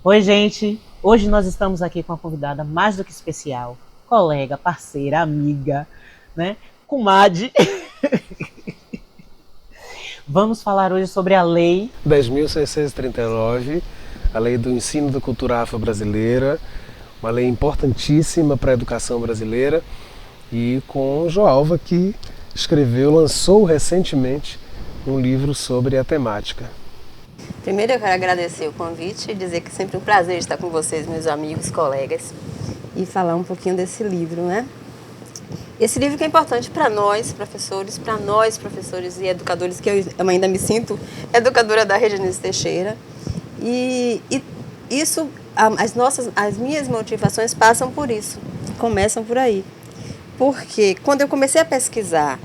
Oi, gente! Hoje nós estamos aqui com uma convidada mais do que especial, colega, parceira, amiga, né? Comadre. Vamos falar hoje sobre a Lei 10.639, a Lei do Ensino da Cultura Afro-Brasileira, uma lei importantíssima para a educação brasileira, e com Joalva, que lançou recentemente um livro sobre a temática. Primeiro eu quero agradecer o convite e dizer que é sempre um prazer estar com vocês, meus amigos, colegas, e falar um pouquinho desse livro, né? Esse livro que é importante para nós, professores e educadores, que eu ainda me sinto educadora da Rede Anísio Teixeira. E isso, as minhas motivações passam por isso, começam por aí. Porque quando eu comecei a pesquisar,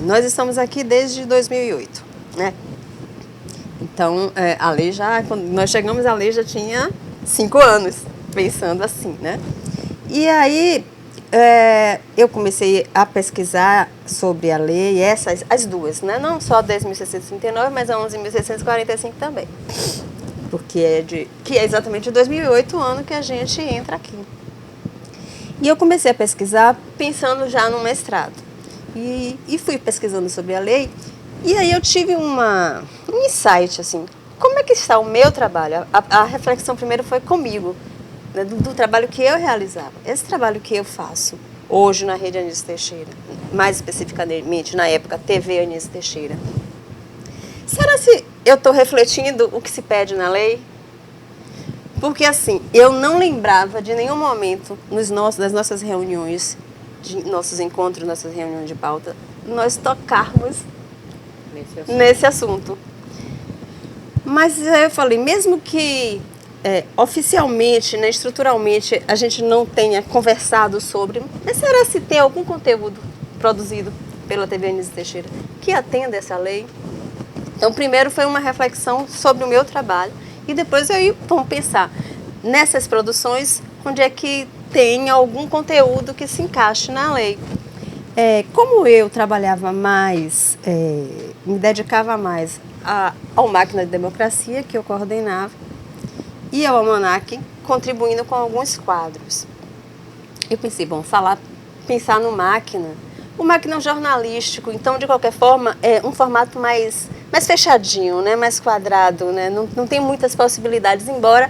nós estamos aqui desde 2008, né? Então, a lei quando nós chegamos, a lei já tinha 5 anos, pensando assim, né? E aí, eu comecei a pesquisar sobre a lei, as duas, né? Não só a 10.639, mas a 11.645 também. Que é exatamente de 2008, o ano que a gente entra aqui. E eu comecei a pesquisar pensando já no mestrado. E fui pesquisando sobre a lei. E aí eu tive um insight, assim, como é que está o meu trabalho? A reflexão primeiro foi comigo, né, do trabalho que eu realizava. Esse trabalho que eu faço hoje na Rede Anísio Teixeira, mais especificamente na época TV Anísio Teixeira. Será se eu estou refletindo o que se pede na lei? Porque assim, eu não lembrava de nenhum momento das nossas reuniões, nossos encontros, nossas reuniões de pauta, nós tocarmos nesse assunto. Mas eu falei, mesmo que oficialmente, né, estruturalmente, a gente não tenha conversado sobre, mas será se tem algum conteúdo produzido pela TV Anísio Teixeira que atenda essa lei? Então, primeiro foi uma reflexão sobre o meu trabalho e depois vamos pensar nessas produções, onde é que tem algum conteúdo que se encaixe na lei. Como eu trabalhava mais, me dedicava mais ao Máquina de Democracia, que eu coordenava, e ao Almanac, contribuindo com alguns quadros. Eu pensei, pensar no Máquina. O Máquina é um jornalístico, então, de qualquer forma, é um formato mais fechadinho, né? Mais quadrado, né? Não tem muitas possibilidades, embora,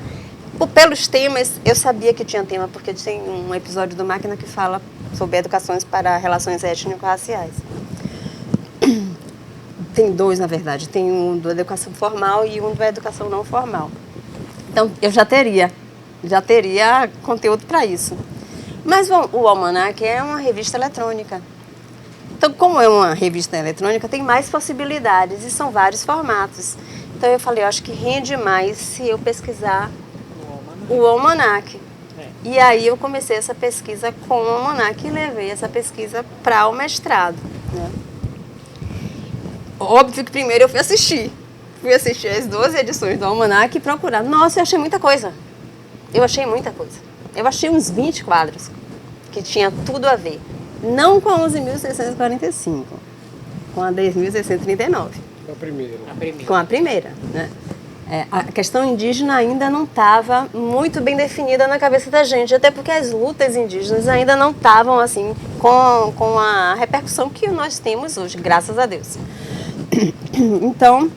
pelos temas, eu sabia que tinha tema, porque tem um episódio do Máquina que fala sobre educações para relações étnico-raciais. Tem dois, na verdade. Tem um da educação formal e um da educação não formal. Então, eu já teria conteúdo para isso. Mas o Almanac é uma revista eletrônica. Então, como é uma revista eletrônica, tem mais possibilidades e são vários formatos. Então, eu falei, eu acho que rende mais se eu pesquisar o Almanac. E aí eu comecei essa pesquisa com o Almanac e levei essa pesquisa para o mestrado, né? Óbvio que primeiro eu fui assistir as 12 edições do Almanac e procurar. Nossa, eu achei muita coisa. Eu achei uns 20 quadros que tinha tudo a ver. Não com a 11.645, com a 10.639. Com a primeira, né? A questão indígena ainda não estava muito bem definida na cabeça da gente, até porque as lutas indígenas ainda não estavam assim com a repercussão que nós temos hoje, graças a Deus. Então,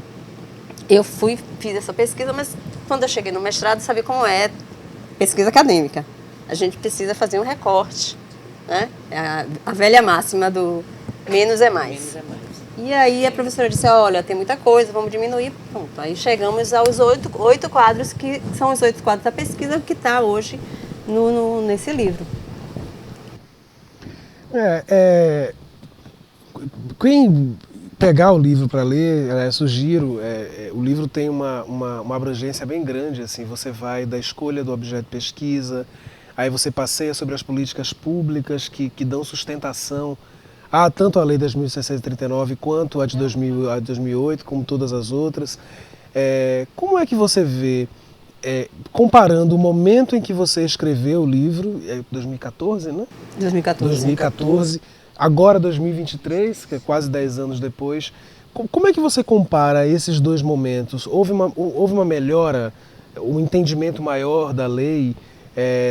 eu fiz essa pesquisa, mas quando eu cheguei no mestrado, sabe como é pesquisa acadêmica? A gente precisa fazer um recorte, né? A velha máxima do menos é mais. Menos é mais. E aí a professora disse, olha, tem muita coisa, vamos diminuir. Pronto. Aí chegamos aos 8 quadros, que são os 8 quadros da pesquisa, que está hoje nesse livro. Quem pegar o livro para ler, sugiro, o livro tem uma abrangência bem grande, assim, você vai da escolha do objeto de pesquisa, aí você passeia sobre as políticas públicas que dão sustentação tanto a Lei 10.639 quanto a de 2008, como todas as outras. Como é que você vê, comparando o momento em que você escreveu o livro, 2014, né? 2014, agora 2023, que é quase 10 anos depois, como é que você compara esses dois momentos? Houve uma melhora o entendimento maior da lei,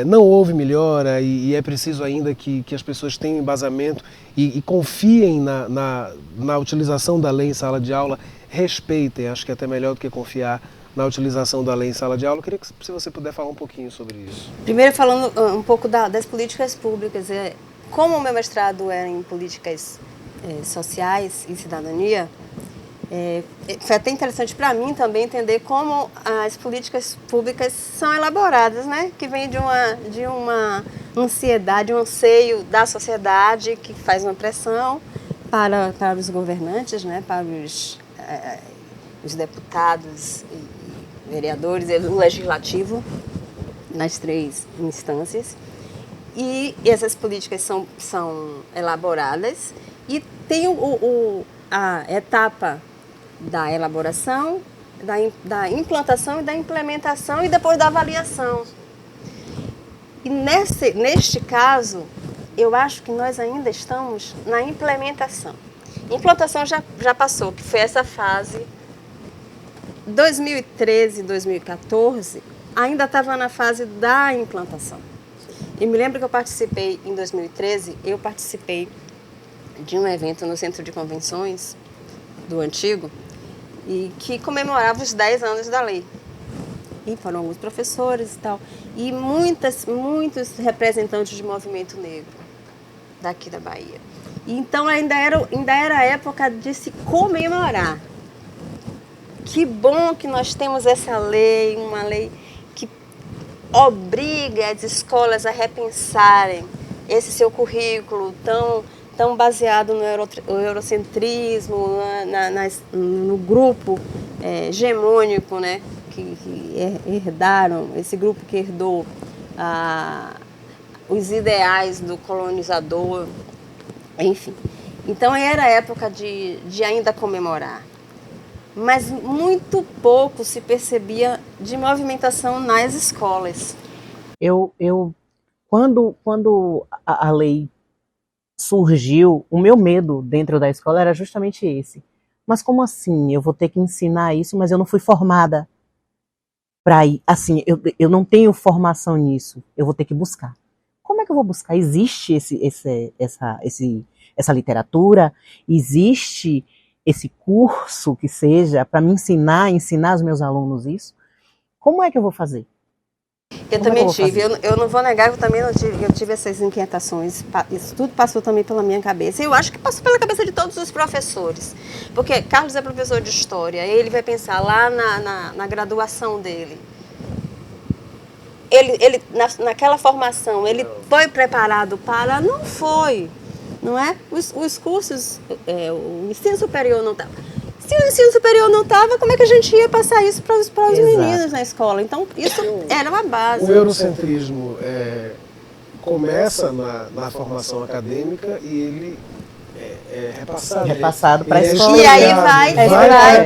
não houve melhora e é preciso ainda que as pessoas tenham embasamento e confiem na utilização da lei em sala de aula, respeitem, acho que é até melhor do que confiar na utilização da lei em sala de aula. Eu queria que se você puder falar um pouquinho sobre isso. Primeiro falando um pouco das políticas públicas, como o meu mestrado é em políticas sociais e cidadania, foi até interessante para mim também entender como as políticas públicas são elaboradas, né? Que vem de uma ansiedade, um anseio da sociedade que faz uma pressão para os governantes, né? Para os deputados e vereadores, o legislativo, nas 3 instâncias. E essas políticas são elaboradas e tem a etapa da elaboração, da implantação e da implementação e depois da avaliação. E neste caso, eu acho que nós ainda estamos na implementação. Implantação já passou, que foi essa fase. 2013, 2014, ainda estava na fase da implantação. E me lembro que eu participei, em 2013, de um evento no Centro de Convenções do Antigo, e que comemorava os 10 anos da lei. E foram alguns professores e tal, e muitos representantes de movimento negro daqui da Bahia. E então ainda era a época de se comemorar. Que bom que nós temos essa lei, uma lei que obriga as escolas a repensarem esse seu currículo tão baseado no eurocentrismo, no grupo hegemônico, né, que herdaram, esse grupo que herdou os ideais do colonizador, enfim. Então era a época de ainda comemorar. Mas muito pouco se percebia de movimentação nas escolas. Quando a lei surgiu, o meu medo dentro da escola era justamente esse. Mas como assim? Eu vou ter que ensinar isso, mas eu não fui formada para ir. Assim, eu não tenho formação nisso. Eu vou ter que buscar. Como é que eu vou buscar? Existe essa literatura? Existe esse curso que seja para me ensinar os meus alunos isso? Como é que eu vou fazer? Eu também tive, eu não vou negar que eu também não tive, eu tive essas inquietações, isso tudo passou também pela minha cabeça, e eu acho que passou pela cabeça de todos os professores, porque Carlos é professor de História, ele vai pensar lá na graduação dele, ele naquela formação, ele foi preparado para, não foi, não é? Os cursos, o ensino superior não estava. Se o ensino superior não estava, como é que a gente ia passar isso para os meninos na escola? Então, isso era uma base. O eurocentrismo começa na formação acadêmica e ele é repassado para a escola. E aí vai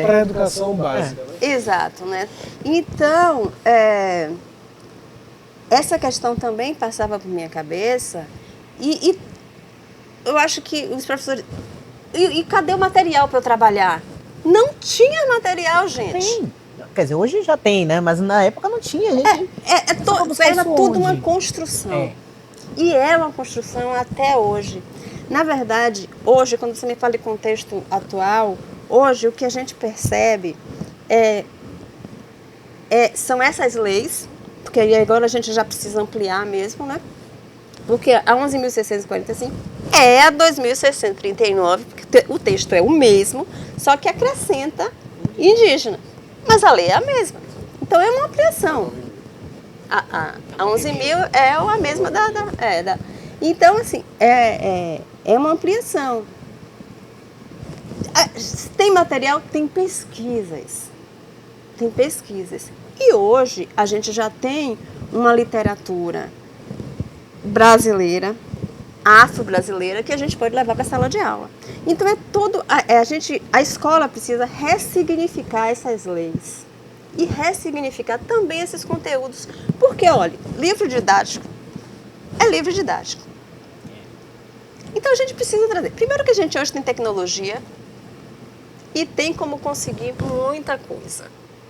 para a educação básica. Né? Exato, né? Então, essa questão também passava por minha cabeça e eu acho que os professores... E cadê o material para eu trabalhar? Não tinha material, gente. Tem. Quer dizer, hoje já tem, né? Mas na época não tinha. Era tudo uma construção. E é uma construção até hoje. Na verdade, hoje, quando você me fala de contexto atual, hoje o que a gente percebe são essas leis, porque agora a gente já precisa ampliar mesmo, né? Porque a 11.645 é a 2.639, porque o texto é o mesmo, só que acrescenta indígena. Mas a lei é a mesma. Então é uma ampliação. A 11.000 é a mesma Então, assim, é uma ampliação. Tem material? Tem pesquisas. Tem pesquisas. E hoje a gente já tem uma literatura brasileira, afro-brasileira, que a gente pode levar para a sala de aula. Então a escola precisa ressignificar essas leis e ressignificar também esses conteúdos, porque olha, livro didático é livro didático. Então a gente precisa trazer. Primeiro que a gente hoje tem tecnologia e tem como conseguir muita coisa.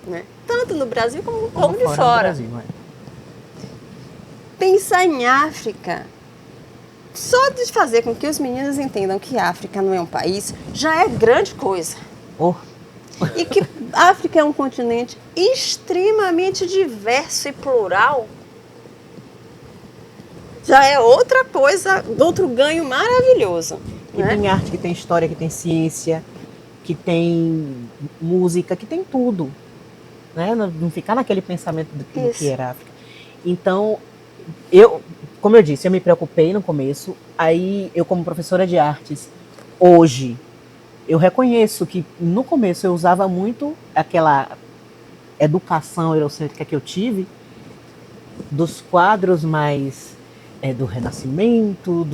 né? Tanto no Brasil como de fora do fora. Brasil, é. Pensar em África, só de fazer com que os meninos entendam que a África não é um país, já é grande coisa. Oh, E que a África é um continente extremamente diverso e plural, já é outra coisa, outro ganho maravilhoso. que Né? tem arte, que tem história, que tem ciência, que tem música, que tem tudo. Né? Não ficar naquele pensamento do que Isso. era a África. Então, como eu disse, eu me preocupei no começo, aí eu como professora de artes, hoje, eu reconheço que no começo eu usava muito aquela educação eurocêntrica que eu tive, dos quadros mais do Renascimento,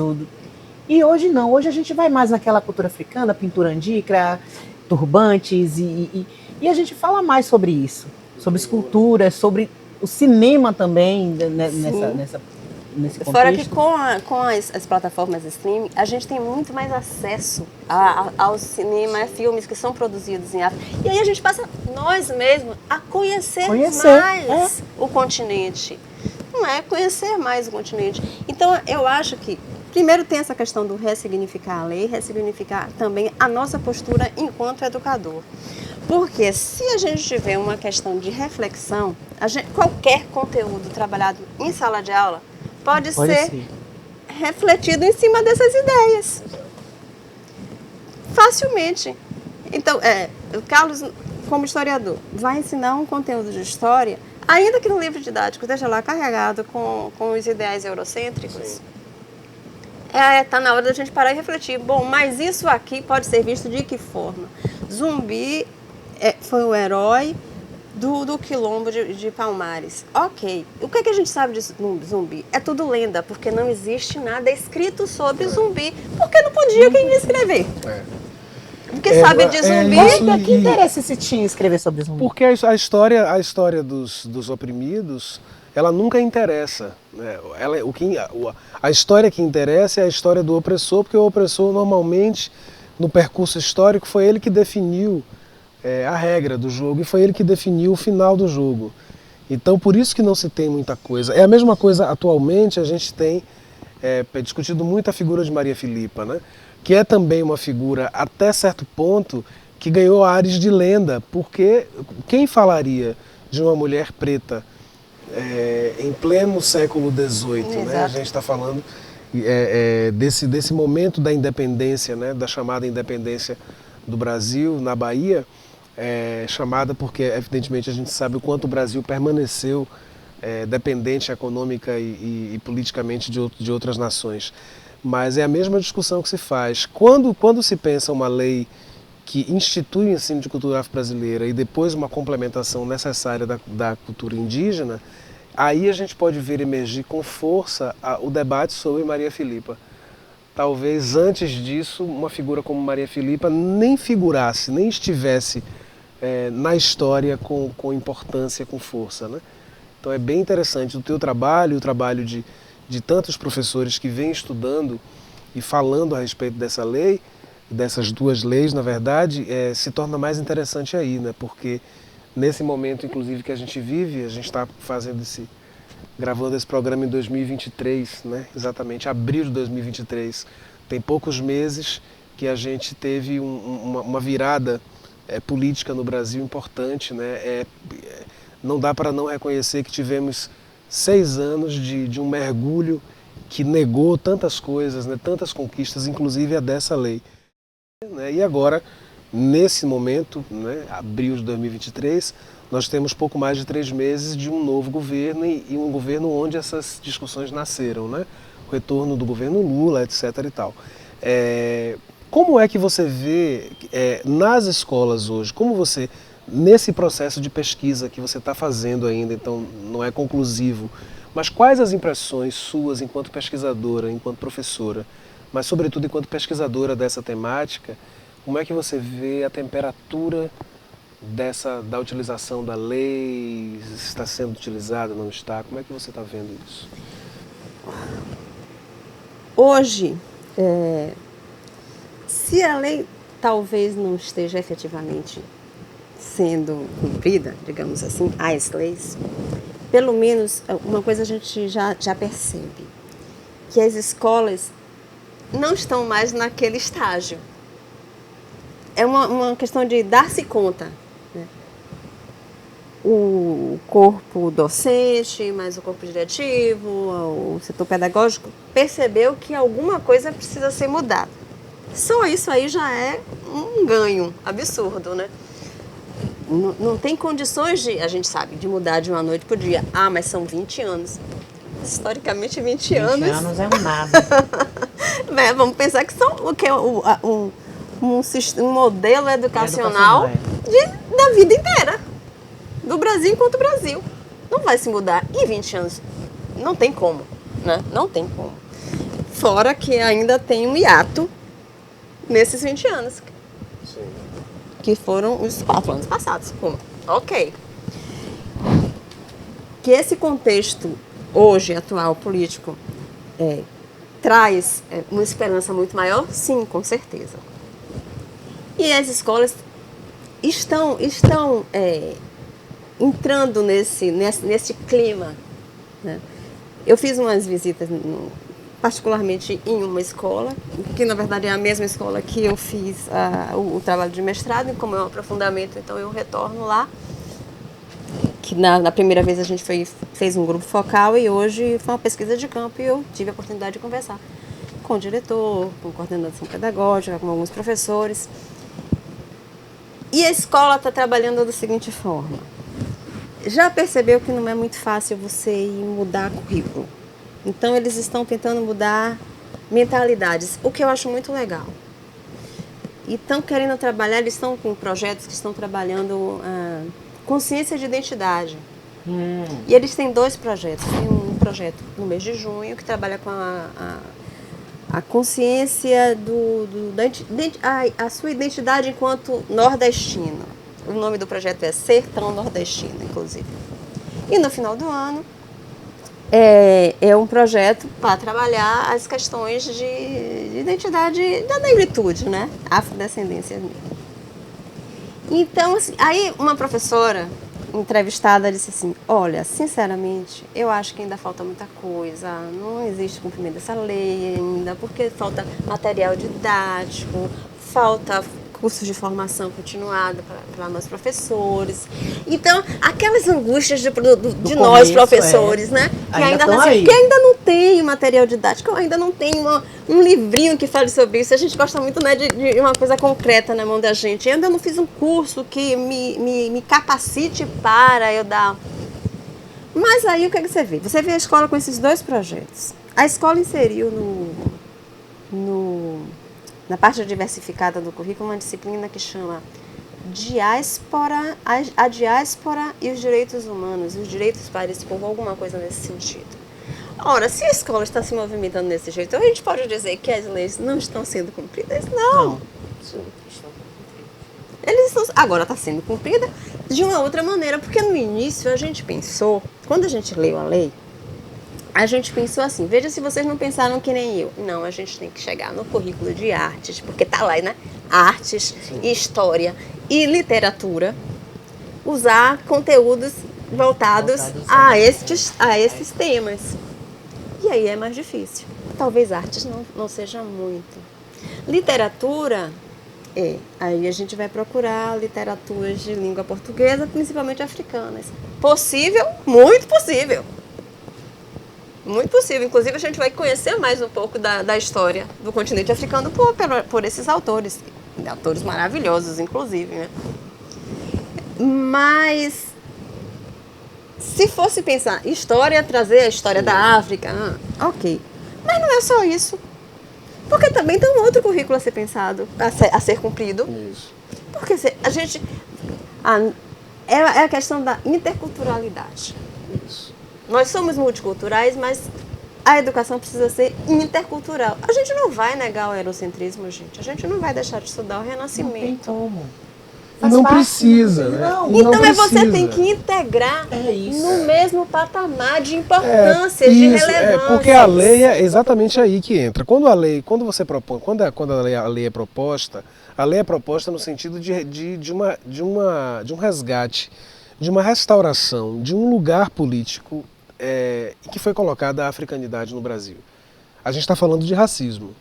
e hoje não, hoje a gente vai mais naquela cultura africana, pintura andicra, turbantes, e a gente fala mais sobre isso, sobre escultura, sobre o cinema também, nesse contexto. Fora que com as plataformas de streaming, a gente tem muito mais acesso ao cinema, a filmes que são produzidos em África. E aí a gente passa, nós mesmos, a conhecer mais o continente. Não é conhecer mais o continente. Então, eu acho que, primeiro tem essa questão do ressignificar a lei, ressignificar também a nossa postura enquanto educador. Porque se a gente tiver uma questão de reflexão, qualquer conteúdo trabalhado em sala de aula pode ser refletido em cima dessas ideias. Facilmente. Então, o Carlos, como historiador, vai ensinar um conteúdo de história, ainda que no livro didático esteja lá carregado com os ideais eurocêntricos. Está na hora da gente parar e refletir. Bom, mas isso aqui pode ser visto de que forma? Zumbi foi o herói do quilombo de Palmares. Ok. O que a gente sabe de Zumbi? É tudo lenda, porque não existe nada escrito sobre Zumbi. Porque não podia quem ia escrever. Porque sabe de Zumbi... Que interesse se tinha escrever sobre Zumbi? Porque a história dos oprimidos, ela nunca interessa. Né? A história que interessa é a história do opressor, porque o opressor normalmente, no percurso histórico, foi ele que definiu a regra do jogo e foi ele que definiu o final do jogo. Então, por isso que não se tem muita coisa. É a mesma coisa atualmente, a gente tem discutido muito a figura de Maria Filipa, né? Que é também uma figura, até certo ponto, que ganhou ares de lenda, porque quem falaria de uma mulher preta em pleno século XVIII, né? A gente está falando desse momento da independência, né? Da chamada independência do Brasil, na Bahia, chamada porque, evidentemente, a gente sabe o quanto o Brasil permaneceu dependente econômica e politicamente de outras nações. Mas é a mesma discussão que se faz. Quando se pensa uma lei que institui o ensino de cultura afro-brasileira e depois uma complementação necessária da cultura indígena, aí a gente pode ver emergir com força o debate sobre Maria Filipa. Talvez antes disso, uma figura como Maria Filipa nem figurasse, nem estivesse na história com importância, com força, né? Então é bem interessante o teu trabalho, o trabalho de tantos professores que vêm estudando e falando a respeito dessa lei, dessas duas leis, na verdade, se torna mais interessante aí, né? Porque nesse momento, inclusive, que a gente vive, a gente está gravando esse programa em 2023, né? Exatamente, abril de 2023. Tem poucos meses que a gente teve uma virada política no Brasil importante, né? Não dá para não reconhecer que tivemos 6 anos de um mergulho que negou tantas coisas, né? Tantas conquistas, inclusive a dessa lei. Né? E agora, nesse momento, né? Abril de 2023, nós temos pouco mais de 3 meses de um novo governo e um governo onde essas discussões nasceram, né? O retorno do governo Lula, etc. e tal. Como é que você vê nas escolas hoje, nesse processo de pesquisa que você está fazendo ainda, então não é conclusivo, mas quais as impressões suas enquanto pesquisadora, enquanto professora, mas sobretudo enquanto pesquisadora dessa temática, como é que você vê a temperatura da utilização da lei, se está sendo utilizada, não está, como é que você está vendo isso? Hoje, se a lei talvez não esteja efetivamente sendo cumprida, digamos assim, as leis, pelo menos uma coisa a gente já percebe, que as escolas não estão mais naquele estágio. É uma questão de dar-se conta, né? O corpo docente, mais o corpo diretivo, o setor pedagógico, percebeu que alguma coisa precisa ser mudada. Só isso aí já é um ganho absurdo, né? Não tem condições de, a gente sabe, de mudar de uma noite para o dia. Ah, mas são 20 anos. Historicamente, 20 anos... 20 anos é um nada. Vamos pensar que são o que um modelo educacional da vida inteira. Do Brasil enquanto Brasil. Não vai se mudar em 20 anos. Não tem como, né? Não tem como. Fora que ainda tem um hiato nesses 20 anos. Sim. Que foram os 4 anos passados. Ok. Que esse contexto hoje, atual, político, traz uma esperança muito maior? Sim, com certeza. E as escolas estão entrando nesse clima, né? Eu fiz umas visitas, particularmente em uma escola, que na verdade é a mesma escola que eu fiz o trabalho de mestrado, e como é um aprofundamento, então eu retorno lá. Que na primeira vez a gente fez um grupo focal e hoje foi uma pesquisa de campo e eu tive a oportunidade de conversar com o diretor, com coordenação pedagógica, com alguns professores. E a escola está trabalhando da seguinte forma. Já percebeu que não é muito fácil você ir mudar currículo. Então eles estão tentando mudar mentalidades, o que eu acho muito legal. E estão querendo trabalhar, eles estão com projetos que estão trabalhando consciência de identidade. E eles têm 2 projetos. Tem um projeto no mês de junho que trabalha com a consciência a sua identidade enquanto nordestino. O nome do projeto é Sertão Nordestino, inclusive. E no final do ano é um projeto para trabalhar as questões de identidade da negritude, né? Afrodescendência. Então, assim, aí uma professora entrevistada disse assim, olha, sinceramente, eu acho que ainda falta muita coisa, não existe cumprimento dessa lei ainda, porque falta material didático, falta cursos de formação continuada para nós professores. Então, aquelas angústias de nós professores, né? Que ainda não tem material didático, ainda não tem um livrinho que fale sobre isso. A gente gosta muito, né, de uma coisa concreta na mão da gente. Eu ainda não fiz um curso que me capacite para eu dar. Mas aí o que é que você vê? Você vê a escola com esses 2 projetos. A escola inseriu na parte diversificada do currículo, uma disciplina que chama a diáspora e os direitos humanos, os direitos para esse povo, alguma coisa nesse sentido. Ora, se a escola está se movimentando desse jeito, a gente pode dizer que as leis não estão sendo cumpridas? Não. Agora está sendo cumprida de uma outra maneira, porque no início a gente pensou, quando a gente leu a lei, a gente pensou assim, veja se vocês não pensaram que nem eu. Não, a gente tem que chegar no currículo de artes, porque tá lá, né? Artes, história e literatura, usar conteúdos voltados a esses temas. E aí é mais difícil. Talvez artes não seja muito. Literatura, aí a gente vai procurar literaturas de língua portuguesa, principalmente africanas. Possível? Muito possível. Muito possível. Inclusive, a gente vai conhecer mais um pouco da história do continente africano por esses autores. Autores maravilhosos, inclusive, né? Mas, se fosse pensar história, trazer a história da África, ok. Mas não é só isso. Porque também tem um outro currículo a ser pensado, a ser cumprido. Isso. Porque a gente... é a questão da interculturalidade. Isso. Nós somos multiculturais, mas a educação precisa ser intercultural. A gente não vai negar o eurocentrismo, gente. A gente não vai deixar de estudar o Renascimento. Não tem como. Não precisa, né? Então você tem que integrar no mesmo patamar de importância, de relevância. Porque a lei é exatamente aí que entra. Quando você propõe, quando a lei é proposta, A lei é proposta no sentido de um resgate, de uma restauração, de um lugar político em que foi colocada a africanidade no Brasil. A gente está falando de racismo.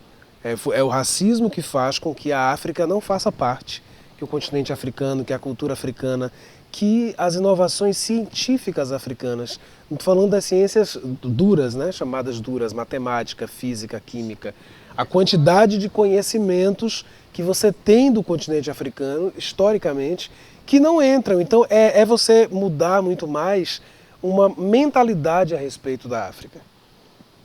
É o racismo que faz com que a África não faça parte, que o continente africano, que a cultura africana, que as inovações científicas africanas, falando das ciências duras, né, chamadas duras, matemática, física, química, a quantidade de conhecimentos que você tem do continente africano, historicamente, que não entram. Então é você mudar muito mais uma mentalidade a respeito da África.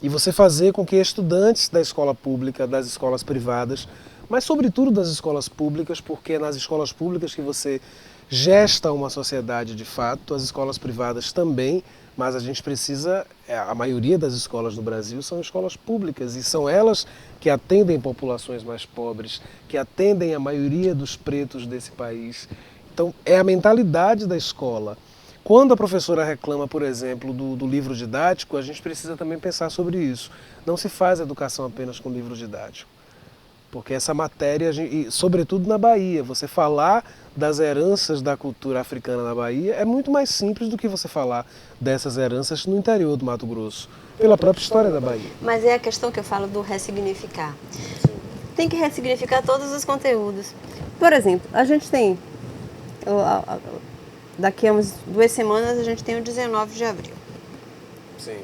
E você fazer com que estudantes da escola pública, das escolas privadas, mas sobretudo das escolas públicas, porque é nas escolas públicas que você gesta uma sociedade de fato, as escolas privadas também, mas a gente precisa, a maioria das escolas no Brasil são escolas públicas e são elas que atendem populações mais pobres, que atendem a maioria dos pretos desse país. Então é a mentalidade da escola. Quando a professora reclama, por exemplo, do livro didático, a gente precisa também pensar sobre isso. Não se faz educação apenas com livro didático. Porque essa matéria, e sobretudo na Bahia, você falar das heranças da cultura africana na Bahia é muito mais simples do que você falar dessas heranças no interior do Mato Grosso, pela própria história da Bahia. Mas é a questão que eu falo do ressignificar. Tem que ressignificar todos os conteúdos. Por exemplo, a gente tem... Daqui a umas 2 semanas a gente tem o 19 de abril. Sim.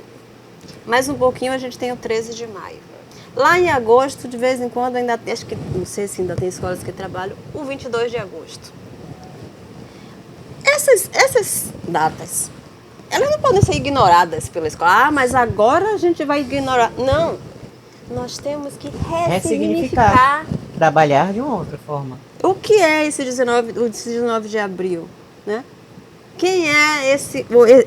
Mais um pouquinho a gente tem o 13 de maio. Lá em agosto, de vez em quando, ainda acho que, não sei se ainda tem escolas que trabalham, o 22 de agosto. Essas datas, elas não podem ser ignoradas pela escola. Ah, mas agora a gente vai ignorar. Não, nós temos que ressignificar. Trabalhar de uma outra forma. O que é esse 19 de abril, né? Quem é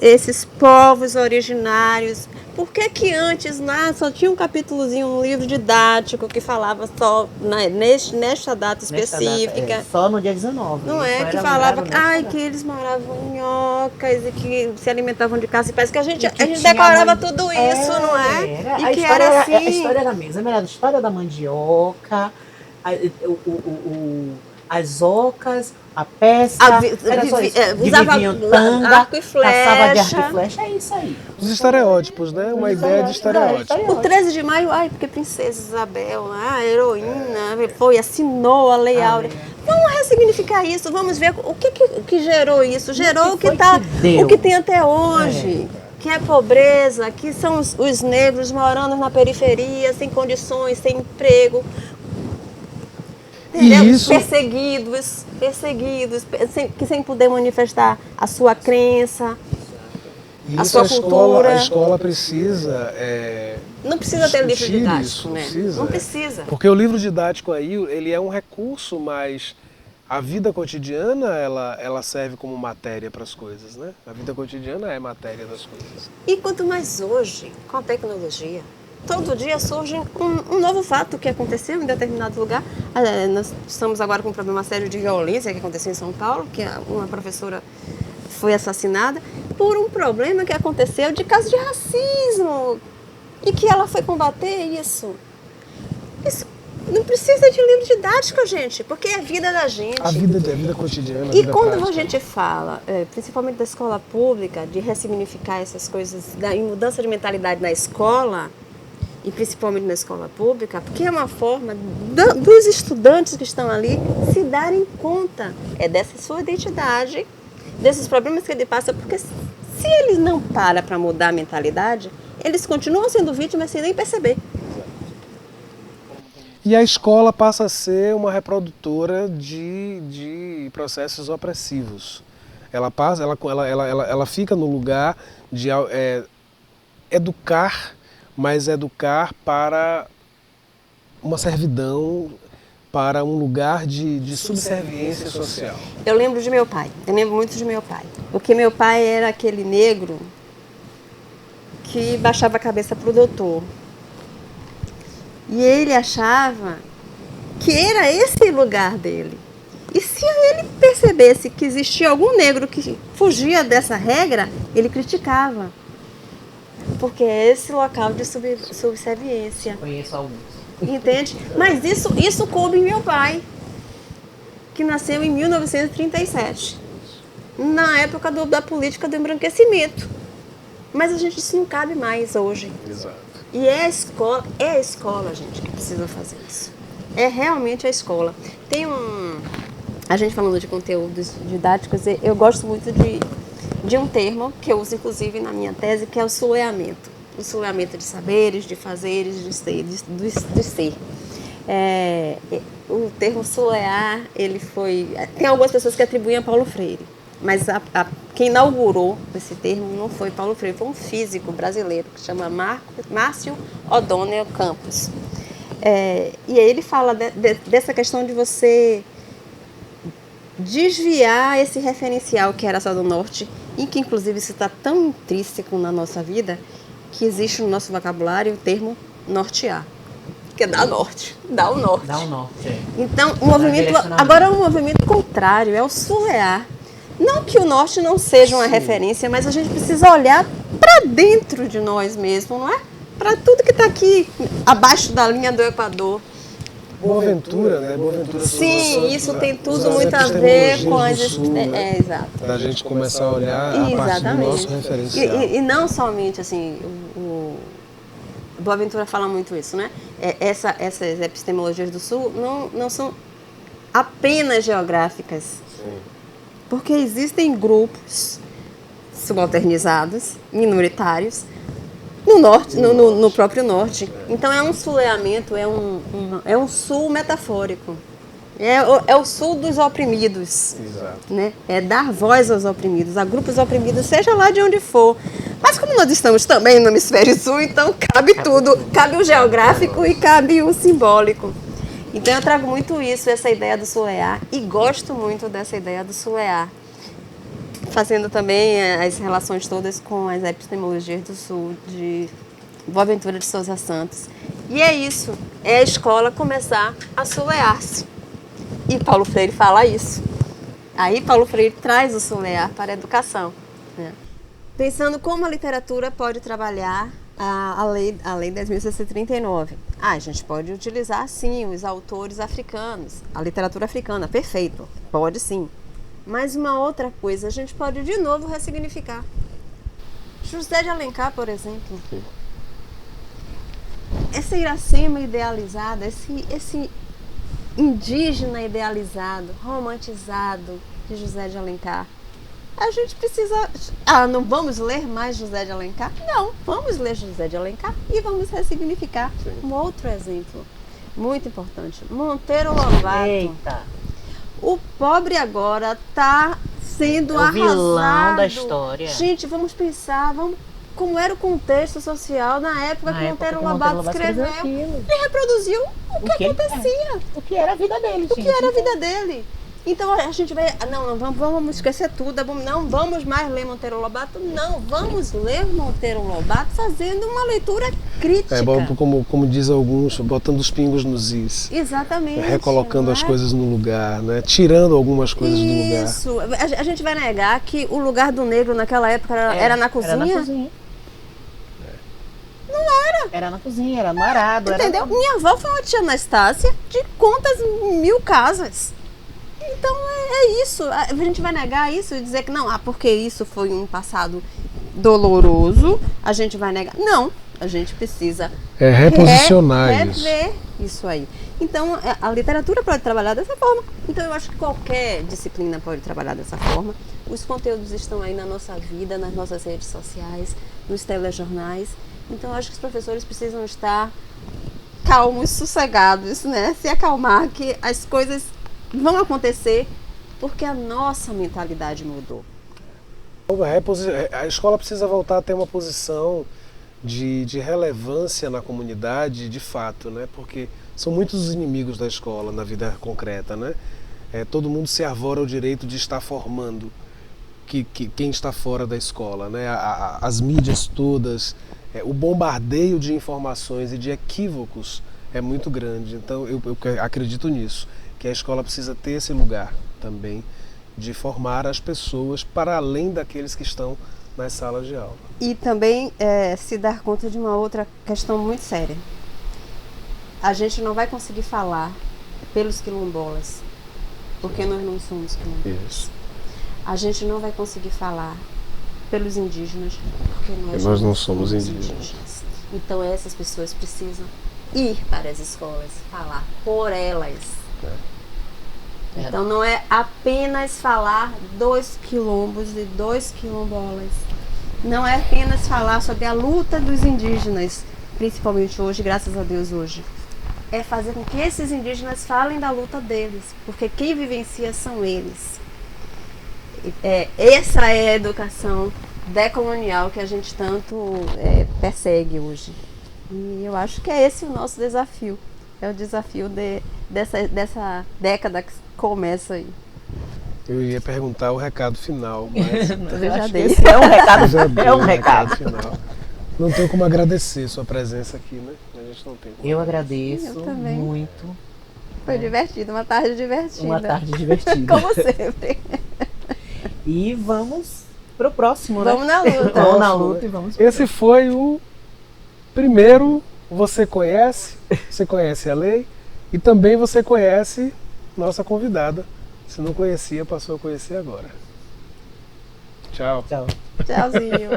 esses povos originários? Por que antes lá só tinha um capítulozinho, um livro didático que falava só nesta data específica? Data, só no dia 19. Não é, que falava que eles moravam em ocas e que se alimentavam de caça e pesca. A gente decorava tudo isso, não é? E que era assim. A história era a mesma, era a história da mandioca, as ocas, a pesca, viviam tanga, arco e flecha. Caçava de arco e flecha, é isso aí. Os estereótipos, né? Uma ideia de estereótipo. O 13 de maio, porque Princesa Isabel, a heroína, assinou a Lei Áurea. Vamos ressignificar isso, vamos ver o que gerou isso. Gerou o que tem até hoje. Que é a pobreza, que são os negros morando na periferia, sem condições, sem emprego. Isso... Perseguidos, sem poder manifestar a sua crença, a sua cultura. A escola precisa... não precisa ter livro didático, isso, né? Não precisa. Porque o livro didático aí, ele é um recurso, mas a vida cotidiana, ela serve como matéria para as coisas, né? A vida cotidiana é matéria das coisas. E quanto mais hoje, com a tecnologia, todo dia surge um novo fato que aconteceu em determinado lugar. Nós estamos agora com um problema sério de violência que aconteceu em São Paulo, que uma professora foi assassinada por um problema que aconteceu de caso de racismo e que ela foi combater isso. Isso não precisa de livro didático, gente, porque é a vida da gente. A vida cotidiana. E quando a gente fala, principalmente da escola pública, de ressignificar essas coisas, em mudança de mentalidade na escola, e principalmente na escola pública, porque é uma forma dos estudantes que estão ali se darem conta dessa sua identidade, desses problemas que ele passa, porque se eles não param para mudar a mentalidade, eles continuam sendo vítimas sem nem perceber. E a escola passa a ser uma reprodutora de processos opressivos. Ela fica no lugar de educar, mas educar para uma servidão, para um lugar de subserviência social. Eu lembro muito de meu pai, porque meu pai era aquele negro que baixava a cabeça para o doutor. E ele achava que era esse lugar dele. E se ele percebesse que existia algum negro que fugia dessa regra, ele criticava. Porque é esse local de subserviência. Conheço alguns. Entende? Mas isso coube em meu pai. que nasceu em 1937, na época da política do embranquecimento. Mas isso não cabe mais hoje. Exato. E é a escola, gente, que precisa fazer isso. É realmente a escola. A gente falando de conteúdos didáticos, eu gosto muito de um termo que eu uso, inclusive, na minha tese, que é o suleamento. O suleamento de saberes, de fazeres, de ser. O termo sulear, ele foi... Tem algumas pessoas que atribuem a Paulo Freire, mas quem inaugurou esse termo não foi Paulo Freire, foi um físico brasileiro que se chama Márcio O'Donnell Campos. E aí ele fala dessa questão de você desviar esse referencial que era só do norte, e que inclusive isso está tão intrínseco na nossa vida, que existe no nosso vocabulário o termo nortear, que é dar norte, dar o norte. Dá o norte, é. Então, agora é um movimento contrário, é o sulear. Não que o norte não seja uma referência, mas a gente precisa olhar para dentro de nós mesmos, não é? Para tudo que está aqui abaixo da linha do Equador. Boaventura, né? Boaventura. Sim, isso tem tudo muito a ver com as... Né? Exato. Da gente começar a olhar a partir do nosso referencial. E não somente, assim, o Boaventura fala muito isso, né? Essas epistemologias do Sul não são apenas geográficas. Sim. Porque existem grupos subalternizados, minoritários, no norte, no próprio norte. Então é um suleamento, é um sul metafórico. É o sul dos oprimidos. Exato. Né? É dar voz aos oprimidos, a grupos oprimidos, seja lá de onde for. Mas como nós estamos também no hemisfério sul, então cabe tudo. Cabe o geográfico e cabe o simbólico. Então eu trago muito isso, essa ideia do sulear, e gosto muito dessa ideia do sulear, fazendo também as relações todas com as epistemologias do Sul, de Boaventura de Souza Santos. E é isso, é a escola começar a sulear-se. E Paulo Freire fala isso. Aí Paulo Freire traz o sulear para a educação, né? Pensando como a literatura pode trabalhar a lei 10.639. A gente pode utilizar, sim, os autores africanos, a literatura africana, perfeito, pode sim. Mas uma outra coisa, a gente pode de novo ressignificar. José de Alencar, por exemplo. Sim. Essa Iracema idealizada, esse indígena idealizado, romantizado de José de Alencar. A gente precisa... não vamos ler mais José de Alencar? Não, vamos ler José de Alencar e vamos ressignificar. Sim. Um outro exemplo, muito importante. Monteiro Lobato. Eita! O pobre agora está sendo arrasado. O vilão da história. Gente, vamos pensar, como era o contexto social na época que Monteiro Lobato escreveu. Ele reproduziu o que acontecia. O que era a vida dele, O que era a vida dele. Então a gente vai... Não, vamos esquecer tudo. Não vamos mais ler Monteiro Lobato. Não, vamos ler Monteiro Lobato fazendo uma leitura crítica. Como diz alguns, botando os pingos nos is. Exatamente. Recolocando as coisas no lugar, né? Tirando algumas coisas do lugar. Isso. A gente vai negar que o lugar do negro naquela época era na cozinha? Era na cozinha. Não era. Era na cozinha, era no arado. Entendeu? Minha avó foi uma tia Anastácia de quantas 1000 casas. Então é isso. A gente vai negar isso e dizer que não, porque isso foi um passado doloroso, a gente vai negar. Não, a gente precisa reposicionar isso. Rever isso aí. Então a literatura pode trabalhar dessa forma. Então eu acho que qualquer disciplina pode trabalhar dessa forma. Os conteúdos estão aí na nossa vida, nas nossas redes sociais, nos telejornais. Então eu acho que os professores precisam estar calmos, sossegados, né? Se acalmar, que as coisas vão acontecer porque a nossa mentalidade mudou. A escola precisa voltar a ter uma posição de relevância na comunidade, de fato, né? Porque são muitos os inimigos da escola na vida concreta, né? Todo mundo se arvora o direito de estar formando quem está fora da escola, né? As mídias todas, o bombardeio de informações e de equívocos é muito grande. Então eu acredito nisso, que a escola precisa ter esse lugar também de formar as pessoas para além daqueles que estão nas salas de aula. E também se dar conta de uma outra questão muito séria. A gente não vai conseguir falar pelos quilombolas, porque nós não somos quilombolas. Isso. A gente não vai conseguir falar pelos indígenas, porque Nós não somos indígenas. Então essas pessoas precisam ir para as escolas, falar por elas. Então não é apenas falar dos quilombos e dos quilombolas. Não é apenas falar sobre a luta dos indígenas, principalmente hoje, graças a Deus hoje. É fazer com que esses indígenas falem da luta deles, porque quem vivencia são eles. Essa é a educação decolonial que a gente tanto persegue hoje. E eu acho que é esse o nosso desafio. É o desafio dessa década que começa aí. Eu ia perguntar o recado final, mas Eu já dei. Esse é um recado. já deu É um o recado. final. Não tenho como agradecer sua presença aqui, né? A gente não tem como. Eu agradeço Eu também. muito. Foi divertido, uma tarde divertida. Uma tarde divertida. Como sempre. E vamos pro próximo, né? Vamos na luta. Vamos na luta e vamos pro Esse foi o primeiro Você Conhece a Lei, e também você conhece nossa convidada. Se não conhecia, passou a conhecer agora. Tchau. Tchau. Tchauzinho.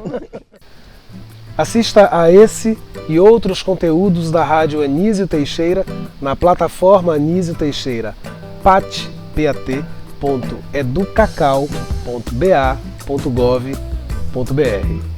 Assista a esse e outros conteúdos da Rádio Anísio Teixeira na plataforma Anísio Teixeira, pat.educacau.ba.gov.br.